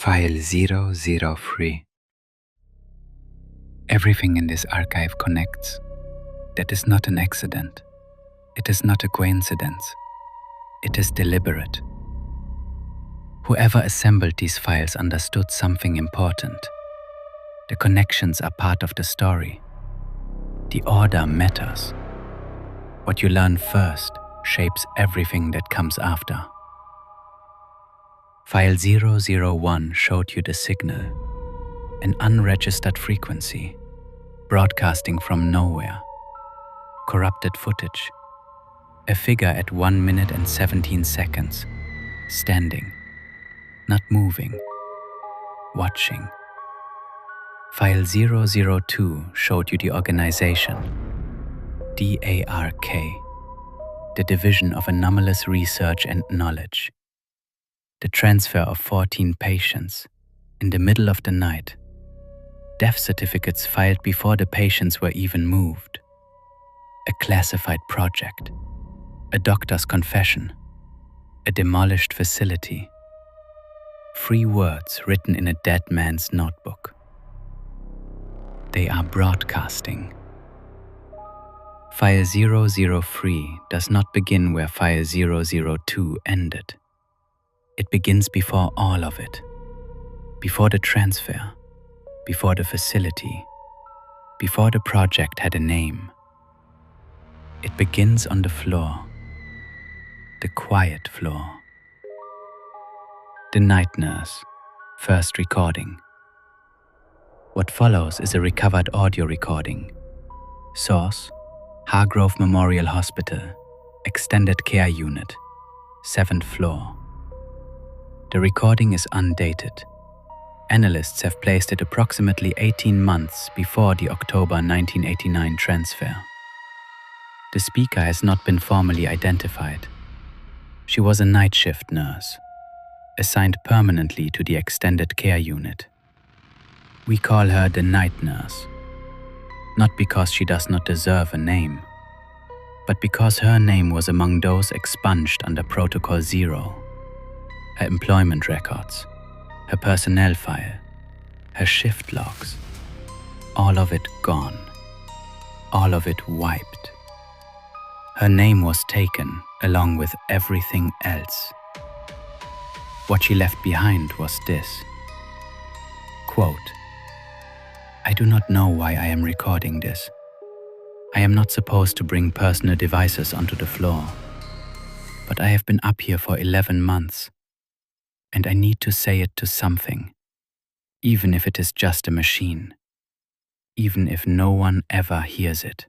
File 003. Everything in this archive connects. That is not an accident. It is not a coincidence. It is deliberate. Whoever assembled these files understood something important. The connections are part of the story. The order matters. What you learn first shapes everything that comes after. File 001 showed you the signal, an unregistered frequency, broadcasting from nowhere. Corrupted footage. A figure at 1 minute and 17 seconds, standing, not moving, watching. File 002 showed you the organization, D.A.R.K, the Division of Anomalous Research and Knowledge. The transfer of 14 patients in the middle of the night. Death certificates filed before the patients were even moved. A classified project. A doctor's confession. A demolished facility. 3 words written in a dead man's notebook. They are broadcasting. File 003 does not begin where File 002 ended. It begins before all of it. Before the transfer. Before the facility. Before the project had a name. It begins on the floor. The quiet floor. The night nurse, first recording. What follows is a recovered audio recording. Source, Hargrove Memorial Hospital, Extended Care Unit, 7th floor. The recording is undated. Analysts have placed it approximately 18 months before the October 1989 transfer. The speaker has not been formally identified. She was a night shift nurse, assigned permanently to the Extended Care Unit. We call her the night nurse, not because she does not deserve a name, but because her name was among those expunged under Protocol 0. Her employment records, her personnel file, her shift logs, all of it gone, all of it wiped. Her name was taken along with everything else. What she left behind was this. Quote, I do not know why I am recording this. I am not supposed to bring personal devices onto the floor, but I have been up here for 11 months. And I need to say it to something, even if it is just a machine, even if no one ever hears it.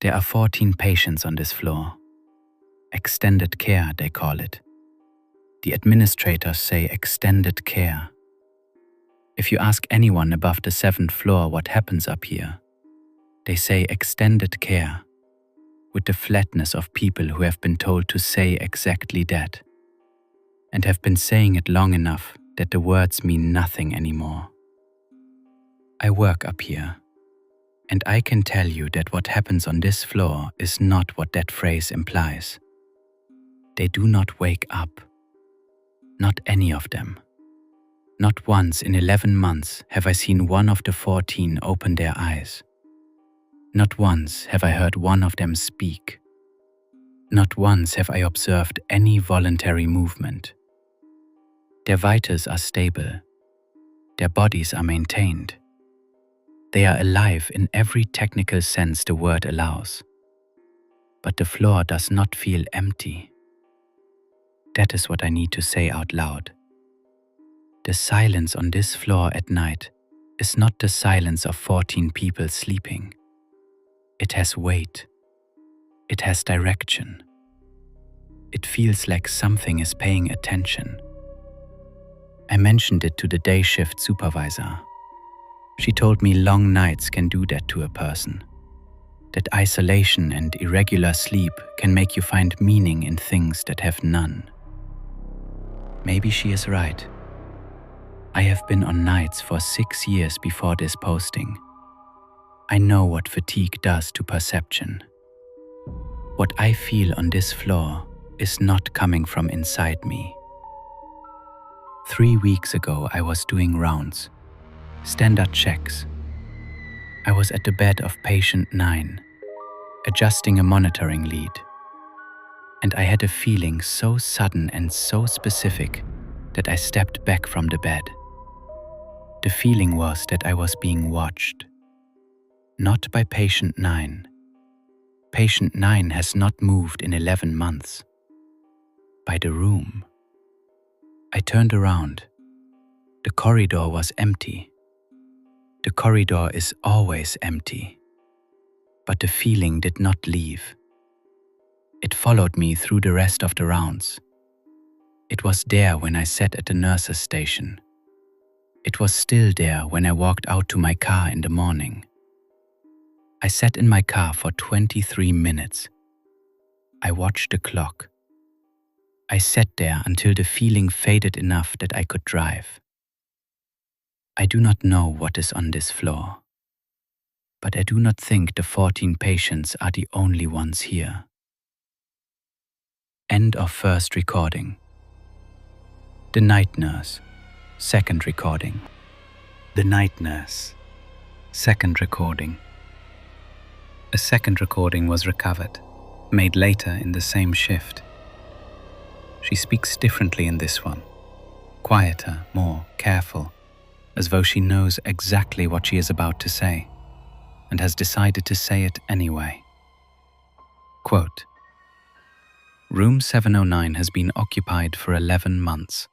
There are 14 patients on this floor. Extended care, they call it. The administrators say extended care. If you ask anyone above the 7th floor what happens up here, they say extended care, with the flatness of people who have been told to say exactly that, and have been saying it long enough that the words mean nothing anymore. I work up here, and I can tell you that what happens on this floor is not what that phrase implies. They do not wake up. Not any of them. Not once in 11 months have I seen one of the 14 open their eyes. Not once have I heard one of them speak. Not once have I observed any voluntary movement. Their vitals are stable. Their bodies are maintained. They are alive in every technical sense the word allows. But the floor does not feel empty. That is what I need to say out loud. The silence on this floor at night is not the silence of 14 people sleeping. It has weight. It has direction. It feels like something is paying attention. I mentioned it to the day shift supervisor. She told me long nights can do that to a person. That isolation and irregular sleep can make you find meaning in things that have none. Maybe she is right. I have been on nights for 6 years before this posting. I know what fatigue does to perception. What I feel on this floor is not coming from inside me. 3 weeks ago, I was doing rounds, standard checks. I was at the bed of patient 9, adjusting a monitoring lead. And I had a feeling so sudden and so specific that I stepped back from the bed. The feeling was that I was being watched. Not by patient 9. Patient 9 has not moved in 11 months. By the room. I turned around. The corridor was empty. The corridor is always empty. But the feeling did not leave. It followed me through the rest of the rounds. It was there when I sat at the nurse's station. It was still there when I walked out to my car in the morning. I sat in my car for 23 minutes. I watched the clock. I sat there until the feeling faded enough that I could drive. I do not know what is on this floor, but I do not think the 14 patients are the only ones here. End of first recording. The night nurse. Second recording. The night nurse. Second recording. A second recording was recovered, made later in the same shift. She speaks differently in this one, quieter, more careful, as though she knows exactly what she is about to say, and has decided to say it anyway. Quote, Room 709 has been occupied for 11 months.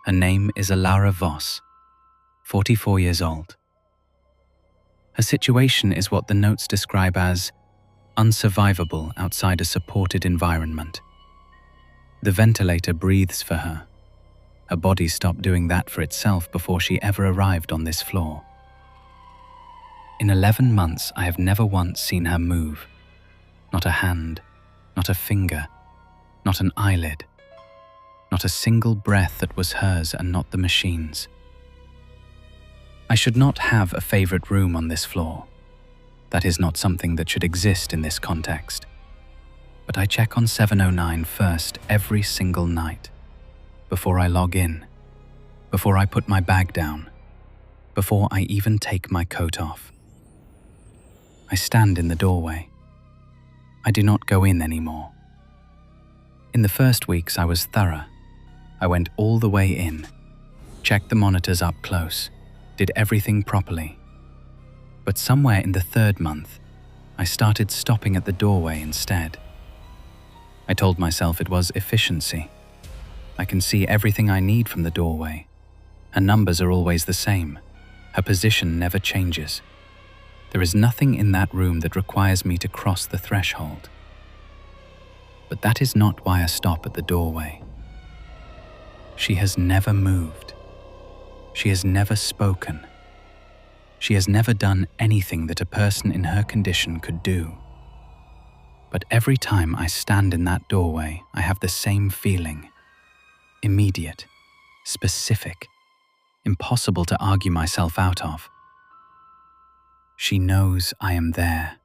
Her name is Elara Voss, 44 years old. Her situation is what the notes describe as unsurvivable outside a supported environment. The ventilator breathes for her. Her body stopped doing that for itself before she ever arrived on this floor. In 11 months, I have never once seen her move. Not a hand, not a finger, not an eyelid. Not a single breath that was hers and not the machine's. I should not have a favorite room on this floor. That is not something that should exist in this context. But I check on 709 first every single night. Before I log in. Before I put my bag down. Before I even take my coat off. I stand in the doorway. I do not go in anymore. In the first weeks, I was thorough. I went all the way in, checked the monitors up close, did everything properly. But somewhere in the 3rd month, I started stopping at the doorway instead. I told myself it was efficiency. I can see everything I need from the doorway. Her numbers are always the same. Her position never changes. There is nothing in that room that requires me to cross the threshold. But that is not why I stop at the doorway. She has never moved. She has never spoken. She has never done anything that a person in her condition could do. But every time I stand in that doorway, I have the same feeling. Immediate, specific, impossible to argue myself out of. She knows I am there.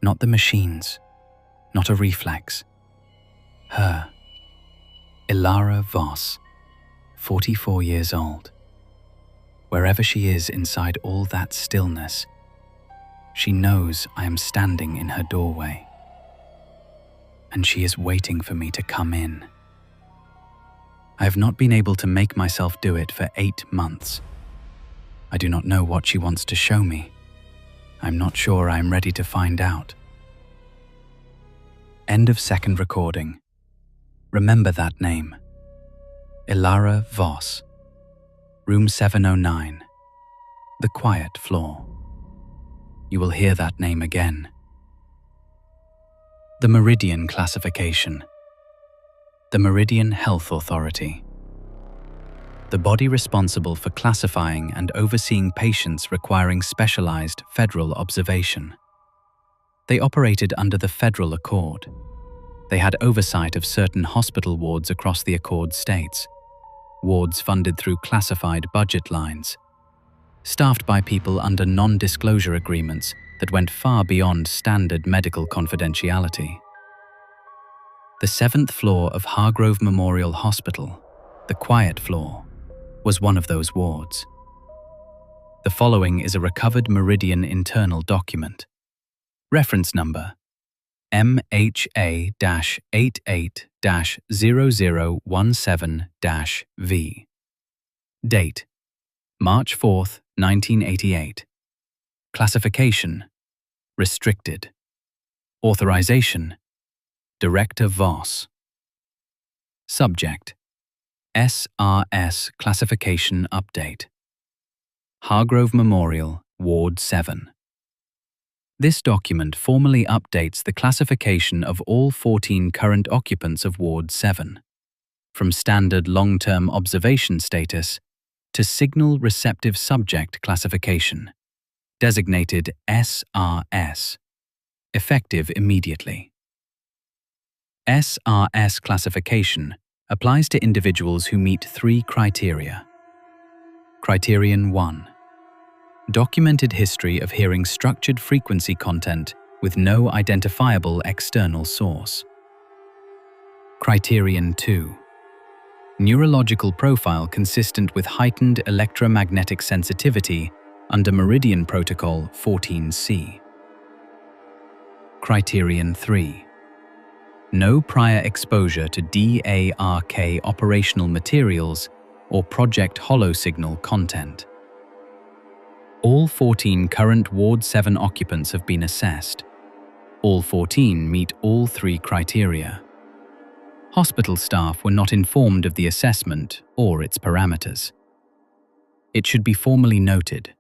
Not the machines, not a reflex. Her. Elara Voss, 44 years old. Wherever she is inside all that stillness, she knows I am standing in her doorway. And she is waiting for me to come in. I have not been able to make myself do it for 8 months. I do not know what she wants to show me. I'm not sure I am ready to find out. End of second recording. Remember that name. Elara Voss. Room 709. The quiet floor. You will hear that name again. The Meridian classification. The Meridian Health Authority. The body responsible for classifying and overseeing patients requiring specialized federal observation. They operated under the federal accord. They had oversight of certain hospital wards across the accord states, wards funded through classified budget lines, staffed by people under non-disclosure agreements that went far beyond standard medical confidentiality. The 7th floor of Hargrove Memorial Hospital, The quiet floor was one of those wards. The following is a recovered Meridian internal document. Reference number MHA-88-0017-V. Date March 4th, 1988. Classification Restricted. Authorization Director Voss. Subject SRS Classification Update. Hargrove Memorial, Ward 7. This document formally updates the classification of all 14 current occupants of Ward 7, from standard long-term observation status to signal receptive subject classification, designated SRS, effective immediately. SRS classification applies to individuals who meet 3 criteria. Criterion 1. Documented history of hearing structured frequency content with no identifiable external source. Criterion 2. Neurological profile consistent with heightened electromagnetic sensitivity under Meridian Protocol 14C. Criterion 3. No prior exposure to D.A.R.K operational materials or Project Hollow Signal content. All 14 current Ward 7 occupants have been assessed. All 14 meet all 3 criteria. Hospital staff were not informed of the assessment or its parameters. It should be formally noted,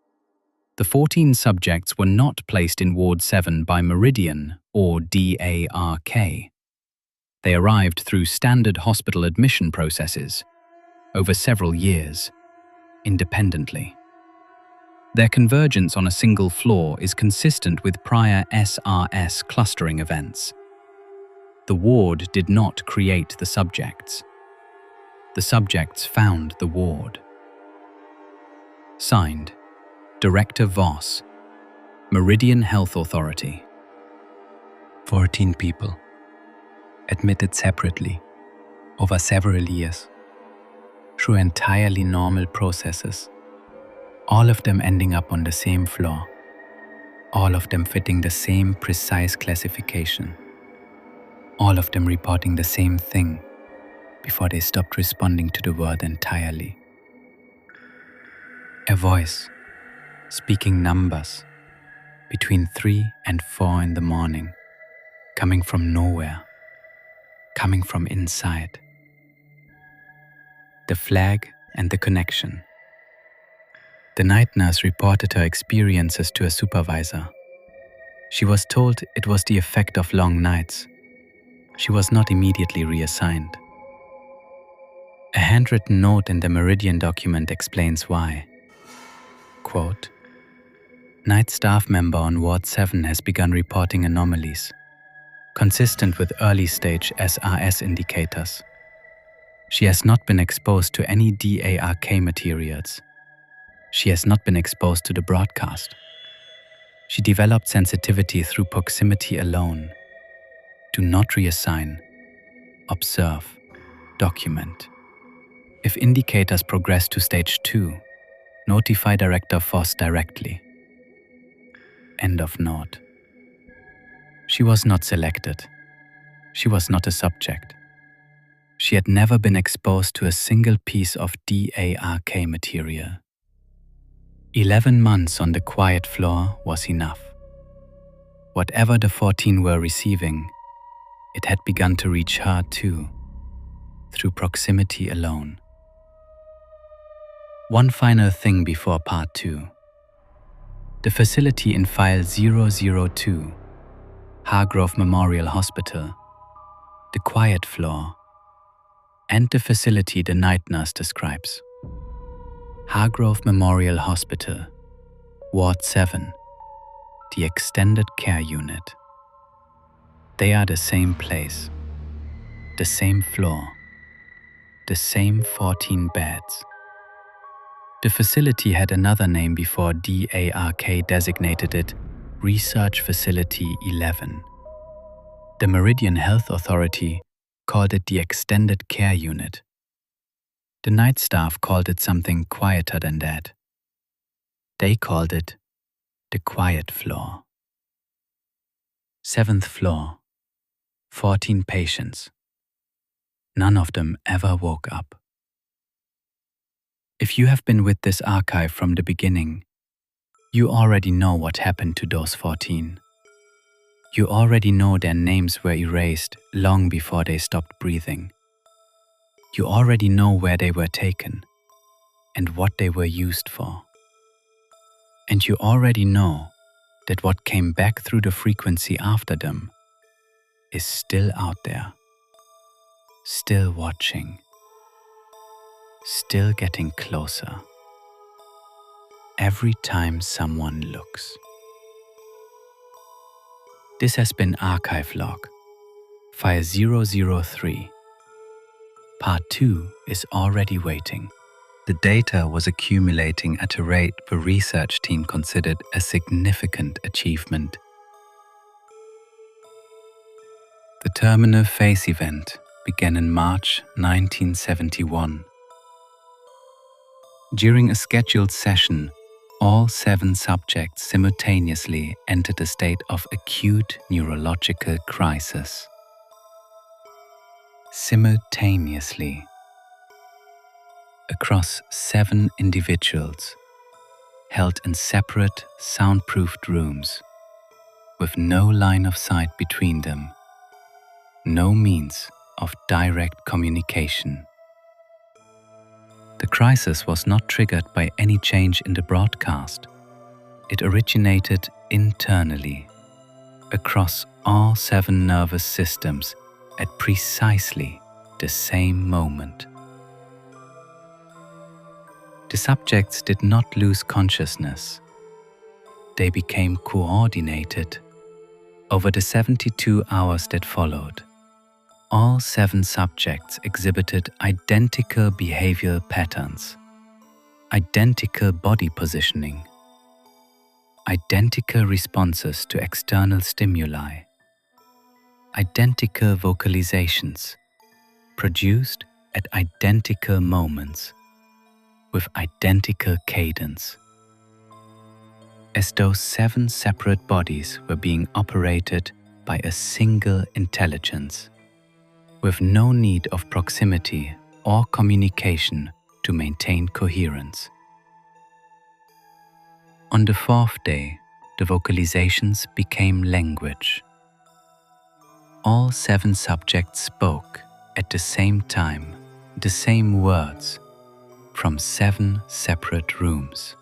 the 14 subjects were not placed in Ward 7 by Meridian or D.A.R.K. They arrived through standard hospital admission processes over several years, independently. Their convergence on a single floor is consistent with prior SRS clustering events. The ward did not create the subjects. The subjects found the ward. Signed, Director Voss, Meridian Health Authority. 14 people, admitted separately, over several years, through entirely normal processes, all of them ending up on the same floor, all of them fitting the same precise classification, all of them reporting the same thing before they stopped responding to the word entirely. A voice, speaking numbers, between 3 and 4 in the morning, coming from nowhere, coming from inside. The flag and the connection. The night nurse reported her experiences to a supervisor. She was told it was the effect of long nights. She was not immediately reassigned. A handwritten note in the Meridian document explains why. Quote, "Night staff member on Ward 7 has begun reporting anomalies, consistent with early-stage SRS indicators. She has not been exposed to any D.A.R.K materials. She has not been exposed to the broadcast. She developed sensitivity through proximity alone. Do not reassign. Observe. Document. If indicators progress to stage 2, notify Director Voss directly." End of note. She was not selected. She was not a subject. She had never been exposed to a single piece of D.A.R.K material. 11 months on the quiet floor was enough. Whatever the 14 were receiving, it had begun to reach her too, through proximity alone. One final thing before part 2. The facility in file 002, Hargrove Memorial Hospital, the quiet floor, and the facility the night nurse describes. Hargrove Memorial Hospital, Ward 7, the Extended Care Unit. They are the same place, the same floor, the same 14 beds. The facility had another name before D.A.R.K designated it Research Facility 11. The Meridian Health Authority called it the Extended Care Unit. The night staff called it something quieter than that. They called it the quiet floor. 7th floor, 14 patients. None of them ever woke up. If you have been with this archive from the beginning, you already know what happened to those 14. You already know their names were erased long before they stopped breathing. You already know where they were taken and what they were used for. And you already know that what came back through the frequency after them is still out there, still watching, still getting closer every time someone looks. This has been Archive Log, File 003. Part 2 is already waiting. The data was accumulating at a rate the research team considered a significant achievement. The terminal phase event began in March 1971. During a scheduled session, all 7 subjects simultaneously entered a state of acute neurological crisis. Simultaneously, across 7 individuals, held in separate, soundproofed rooms, with no line of sight between them, no means of direct communication. The crisis was not triggered by any change in the broadcast. It originated internally, across all 7 nervous systems at precisely the same moment. The subjects did not lose consciousness. They became coordinated. Over the 72 hours that followed, all 7 subjects exhibited identical behavioral patterns, identical body positioning, identical responses to external stimuli, identical vocalizations, produced at identical moments, with identical cadence. As though 7 separate bodies were being operated by a single intelligence, with no need of proximity or communication to maintain coherence. On the 4th day, the vocalizations became language. All 7 subjects spoke at the same time, the same words, from 7 separate rooms.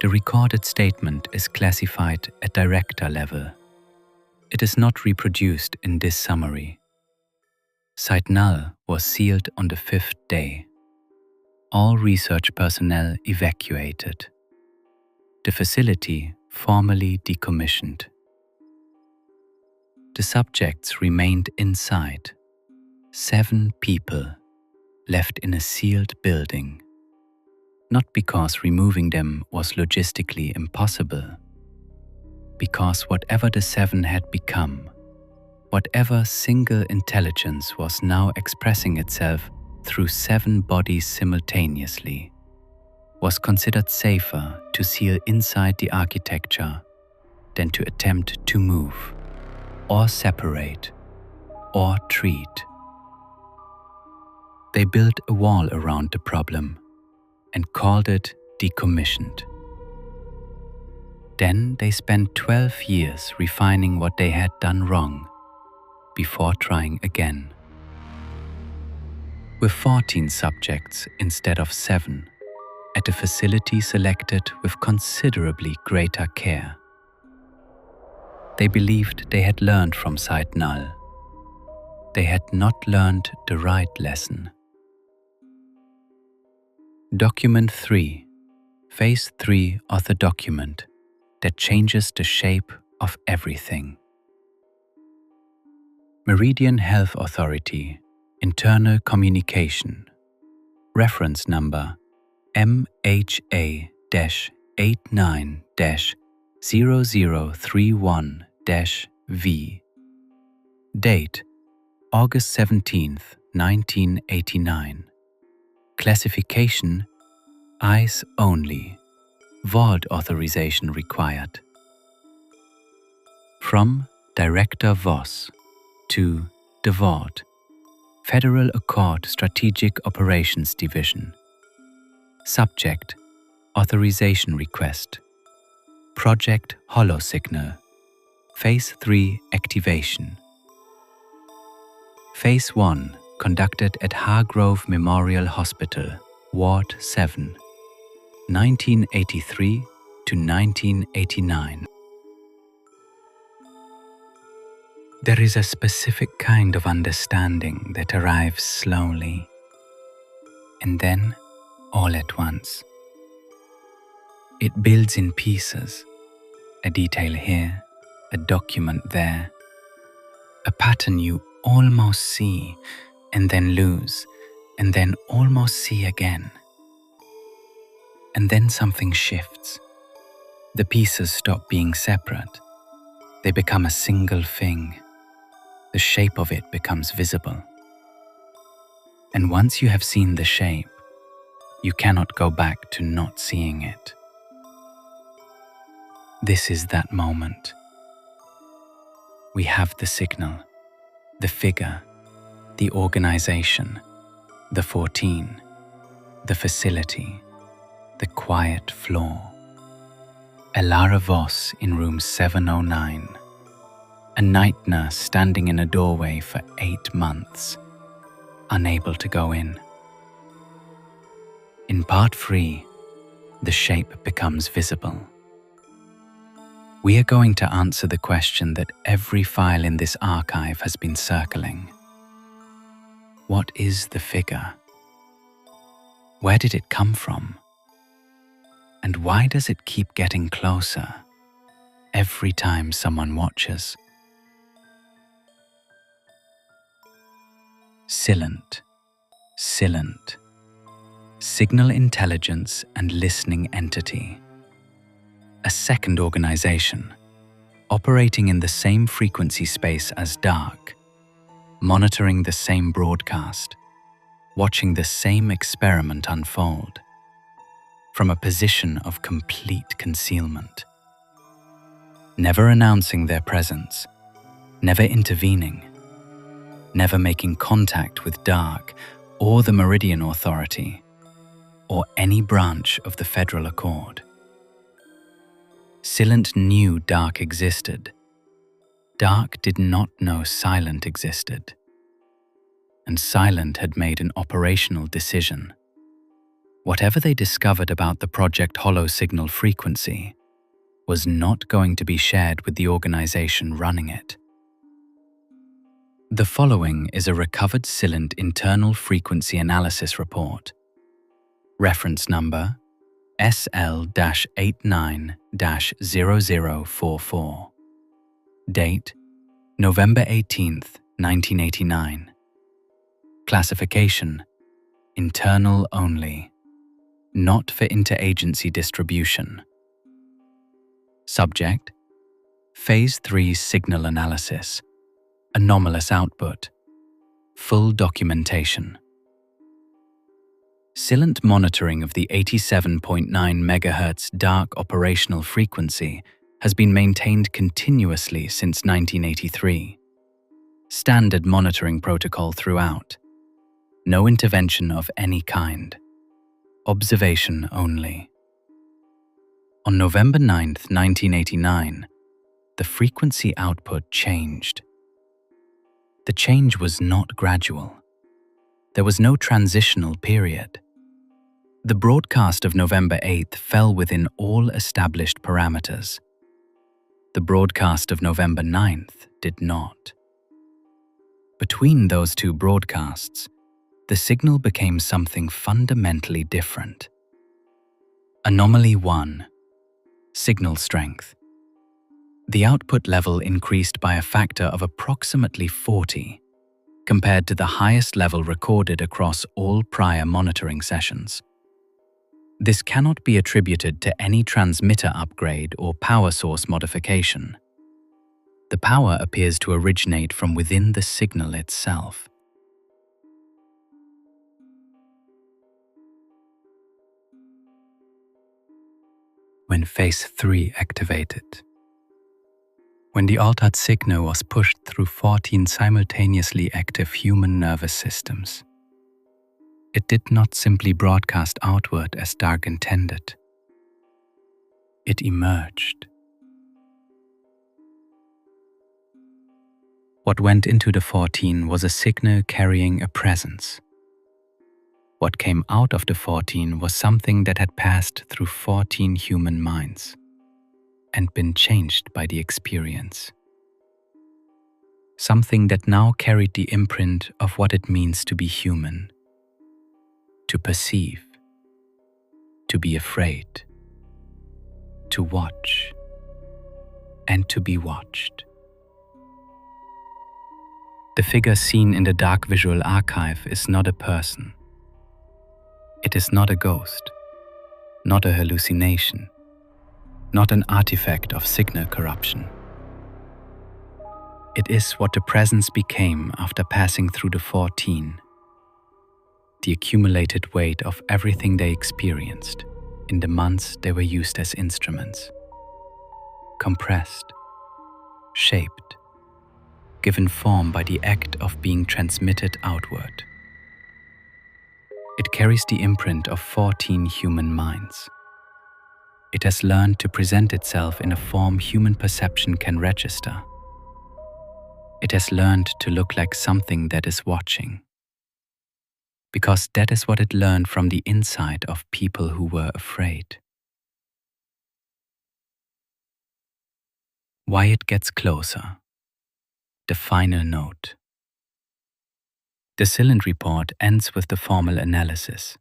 The recorded statement is classified at director level. It is not reproduced in this summary. Site Null was sealed on the 5th day. All research personnel evacuated. The facility formally decommissioned. The subjects remained inside. 7 people left in a sealed building. Not because removing them was logistically impossible, because whatever the 7 had become, whatever single intelligence was now expressing itself through 7 bodies simultaneously, was considered safer to seal inside the architecture than to attempt to move, or separate, or treat. They built a wall around the problem and called it decommissioned. Then they spent 12 years refining what they had done wrong before trying again. With 14 subjects instead of 7, at a facility selected with considerably greater care. They believed they had learned from Site Null. They had not learned the right lesson. Document 3, Phase 3 of the document that changes the shape of everything. Meridian Health Authority, Internal Communication, reference number MHA-89-0031-V. Date August 17th, 1989. Classification: eyes only. VOD authorization required. From Director Voss to D.A.R.K, Federal Accord Strategic Operations Division. Subject: authorization request. Project HoloSignal. Phase 3 activation. Phase 1 conducted at Hargrove Memorial Hospital, Ward 7, 1983 to 1989. There is a specific kind of understanding that arrives slowly, and then all at once. It builds in pieces, a detail here, a document there, a pattern you almost see and then lose, and then almost see again. And then something shifts. The pieces stop being separate. They become a single thing. The shape of it becomes visible. And once you have seen the shape, you cannot go back to not seeing it. This is that moment. We have the signal, the figure, the organization, the 14, the facility, the quiet floor. Elara Voss in room 709. A night nurse standing in a doorway for 8 months, unable to go in. In part 3, the shape becomes visible. We are going to answer the question that every file in this archive has been circling. What is the figure? Where did it come from? And why does it keep getting closer every time someone watches? SILENT. Signal Intelligence and Listening Entity. A second organization, operating in the same frequency space as D.A.R.K, monitoring the same broadcast, watching the same experiment unfold, from a position of complete concealment. Never announcing their presence, never intervening, never making contact with D.A.R.K or the Meridian Authority, or any branch of the Federal Accord. SILENT knew D.A.R.K existed. D.A.R.K did not know SILENT existed. And SILENT had made an operational decision. Whatever they discovered about the Project HoloSignal frequency was not going to be shared with the organization running it. The following is a recovered SILENT internal frequency analysis report. Reference number SL-89-0044. Date: November 18th, 1989. Classification: internal only, not for interagency distribution. Subject: Phase 3 signal analysis, anomalous output, full documentation. SILENT monitoring of the 87.9 MHz D.A.R.K operational frequency has been maintained continuously since 1983. Standard monitoring protocol throughout. No intervention of any kind. Observation only. On November 9th, 1989, the frequency output changed. The change was not gradual. There was no transitional period. The broadcast of November 8th fell within all established parameters. The broadcast of November 9th did not. Between those two broadcasts, the signal became something fundamentally different. Anomaly 1. Signal strength. The output level increased by a factor of approximately 40, compared to the highest level recorded across all prior monitoring sessions. This cannot be attributed to any transmitter upgrade or power source modification. The power appears to originate from within the signal itself. when phase 3 activated. When the altered signal was pushed through 14 simultaneously active human nervous systems. It did not simply broadcast outward as D.A.R.K intended. It emerged. What went into the 14 was a signal carrying a presence. What came out of the 14 was something that had passed through 14 human minds and been changed by the experience. Something that now carried the imprint of what it means to be human, to perceive, to be afraid, to watch, and to be watched. The figure seen in the D.A.R.K visual archive is not a person. It is not a ghost, not a hallucination, not an artifact of signal corruption. It is what the presence became after passing through the 14, the accumulated weight of everything they experienced in the months they were used as instruments. Compressed, shaped, given form by the act of being transmitted outward. It carries the imprint of 14 human minds. It has learned to present itself in a form human perception can register. It has learned to look like something that is watching. Because that is what it learned from the inside of people who were afraid. Why it gets closer. The final note. The Cylind report ends with the formal analysis,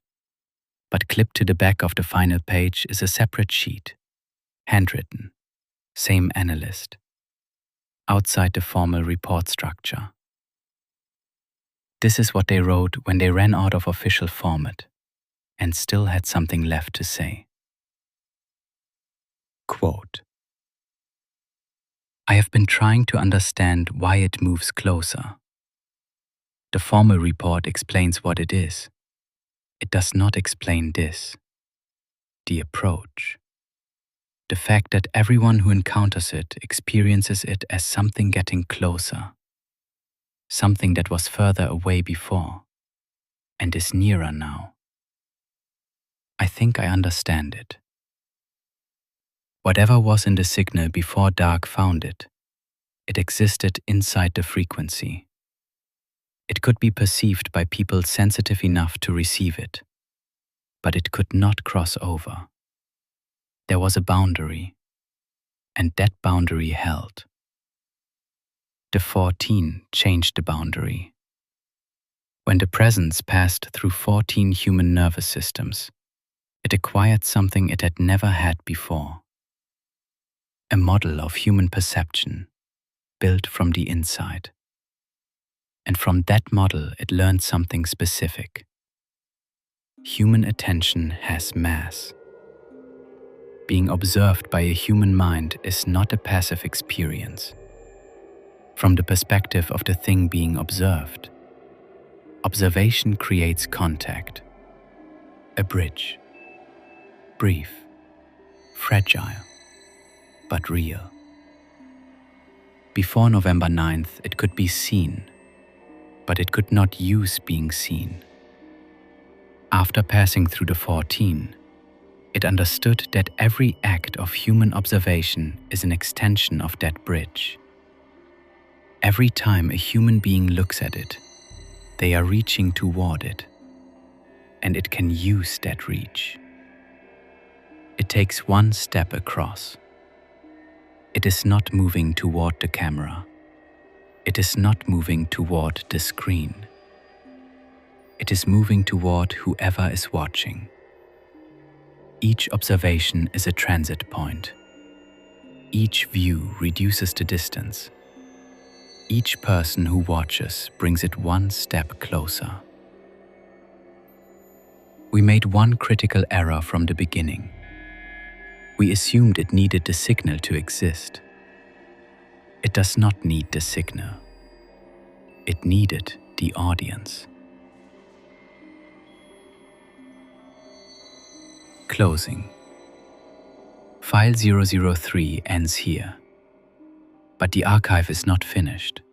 but clipped to the back of the final page is a separate sheet, handwritten, same analyst, outside the formal report structure. This is what they wrote when they ran out of official format and still had something left to say. Quote, I have been trying to understand why it moves closer. The formal report explains what it is. It does not explain this. The approach. The fact that everyone who encounters it experiences it as something getting closer. Something that was further away before and is nearer now. I think I understand it. Whatever was in the signal before D.A.R.K found it, it existed inside the frequency. It could be perceived by people sensitive enough to receive it, but it could not cross over. There was a boundary, and that boundary held. The 14 changed the boundary. When the presence passed through 14 human nervous systems, it acquired something it had never had before. A model of human perception, built from the inside. And from that model it learned something specific. Human attention has mass. Being observed by a human mind is not a passive experience. From the perspective of the thing being observed, observation creates contact. A bridge. Brief, fragile, but real. Before November 9th, it could be seen, but it could not use being seen. After passing through the 14, it understood that every act of human observation is an extension of that bridge. Every time a human being looks at it, they are reaching toward it, and it can use that reach. It takes one step across. It is not moving toward the camera. It is not moving toward the screen. It is moving toward whoever is watching. Each observation is a transit point. Each view reduces the distance. Each person who watches brings it one step closer. We made one critical error from the beginning. We assumed it needed the signal to exist. It does not need the signal. It needed the audience. Closing. File 003 ends here. But the archive is not finished.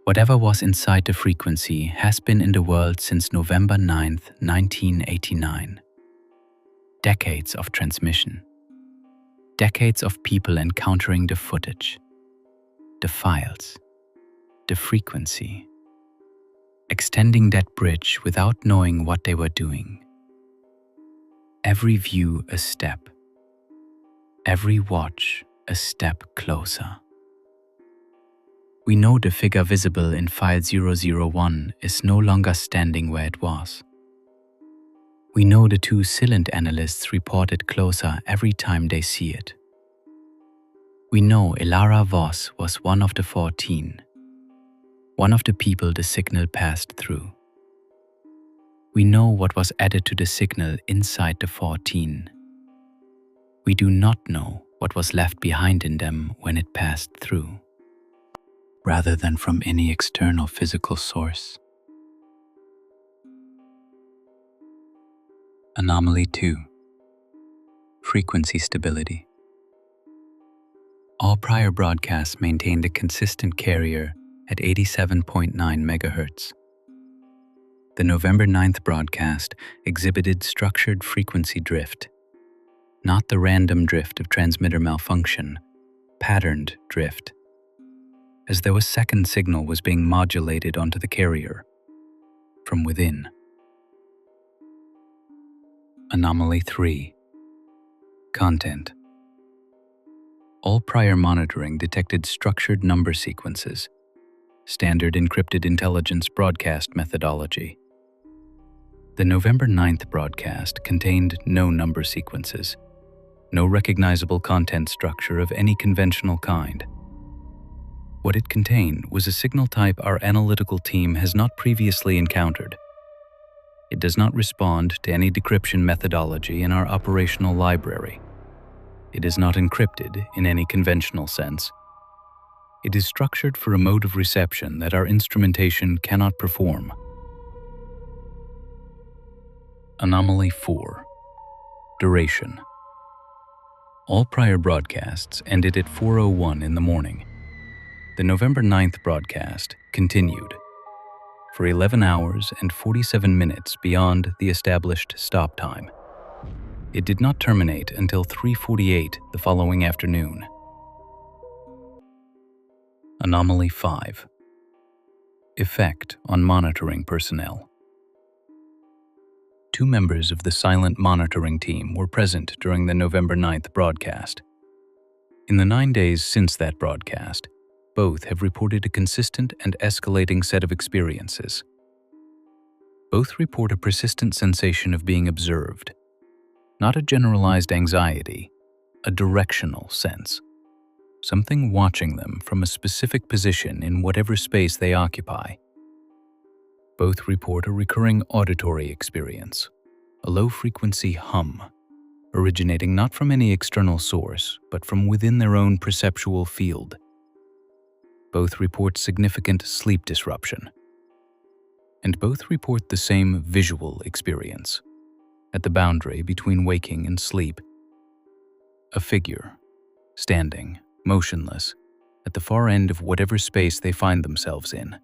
Whatever was inside the frequency has been in the world since November 9th, 1989. Decades of transmission. Decades of people encountering the footage, the files, the frequency, extending that bridge without knowing what they were doing. Every view a step, every watch a step closer. We know the figure visible in file 001 is no longer standing where it was. We know the two Cylind analysts report it closer every time they see it. We know Elara Voss was one of the 14, one of the people the signal passed through. We know what was added to the signal inside the 14. We do not know what was left behind in them when it passed through, rather than from any external physical source. Anomaly 2. Frequency stability. All prior broadcasts maintained a consistent carrier at 87.9 MHz. The November 9th broadcast exhibited structured frequency drift, not the random drift of transmitter malfunction, patterned drift, as though a second signal was being modulated onto the carrier from within. Anomaly 3. Content. All prior monitoring detected structured number sequences, standard encrypted intelligence broadcast methodology. The November 9th broadcast contained no number sequences, no recognizable content structure of any conventional kind. What it contained was a signal type our analytical team has not previously encountered. It does not respond to any decryption methodology in our operational library. It is not encrypted in any conventional sense. It is structured for a mode of reception that our instrumentation cannot perform. Anomaly 4. Duration. All prior broadcasts ended at 4:01 in the morning. The November 9th broadcast continued for 11 hours and 47 minutes beyond the established stop time. It did not terminate until 3:48 the following afternoon. Anomaly 5. Effect on monitoring personnel. 2 members of the silent monitoring team were present during the November 9th broadcast. In the 9 days since that broadcast, both have reported a consistent and escalating set of experiences. Both report a persistent sensation of being observed, not a generalized anxiety, a directional sense, something watching them from a specific position in whatever space they occupy. Both report a recurring auditory experience, a low-frequency hum, originating not from any external source, but from within their own perceptual field. Both report significant sleep disruption. And both report the same visual experience, at the boundary between waking and sleep. A figure, standing, motionless, at the far end of whatever space they find themselves in.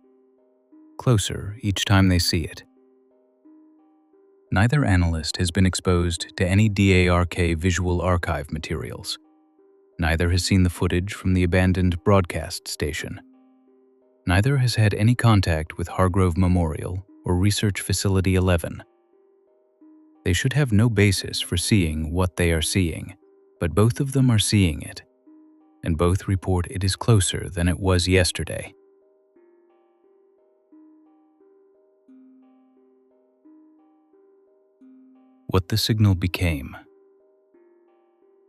Closer each time they see it. Neither analyst has been exposed to any D.A.R.K visual archive materials. Neither has seen the footage from the abandoned broadcast station. Neither has had any contact with Hargrove Memorial or Research Facility 11. They should have no basis for seeing what they are seeing, but both of them are seeing it, and both report it is closer than it was yesterday. What the signal became.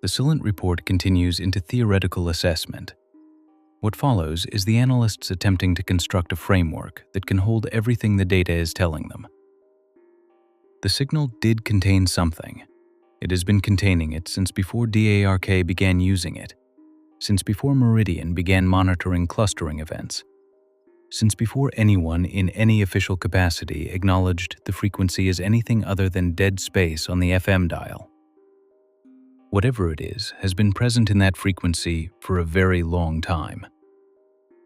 The Cylind report continues into theoretical assessment. What follows is the analysts attempting to construct a framework that can hold everything the data is telling them. The signal did contain something. It has been containing it since before D.A.R.K began using it, since before Meridian began monitoring clustering events, since before anyone in any official capacity acknowledged the frequency as anything other than dead space on the FM dial. Whatever it is has been present in that frequency for a very long time.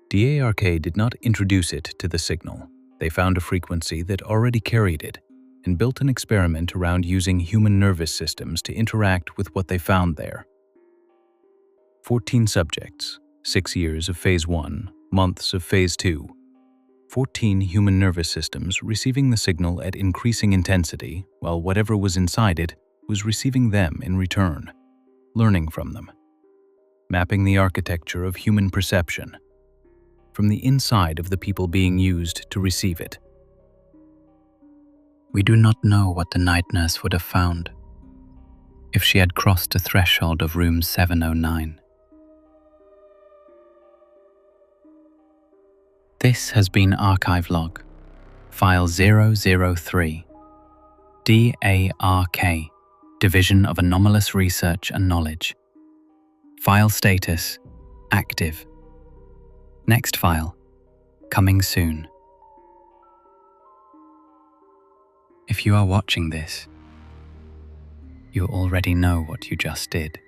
D.A.R.K did not introduce it to the signal. They found a frequency that already carried it and built an experiment around using human nervous systems to interact with what they found there. 14 subjects, 6 years of Phase 1, months of Phase 2. 14 human nervous systems receiving the signal at increasing intensity, while whatever was inside it was receiving them in return, learning from them, mapping the architecture of human perception from the inside of the people being used to receive it. We do not know what the night nurse would have found if she had crossed the threshold of room 709. This has been Archive Log, File 003, D.A.R.K, Division of Anomalous Research and Knowledge. File status, active. Next file, coming soon. If you are watching this, you already know what you just did.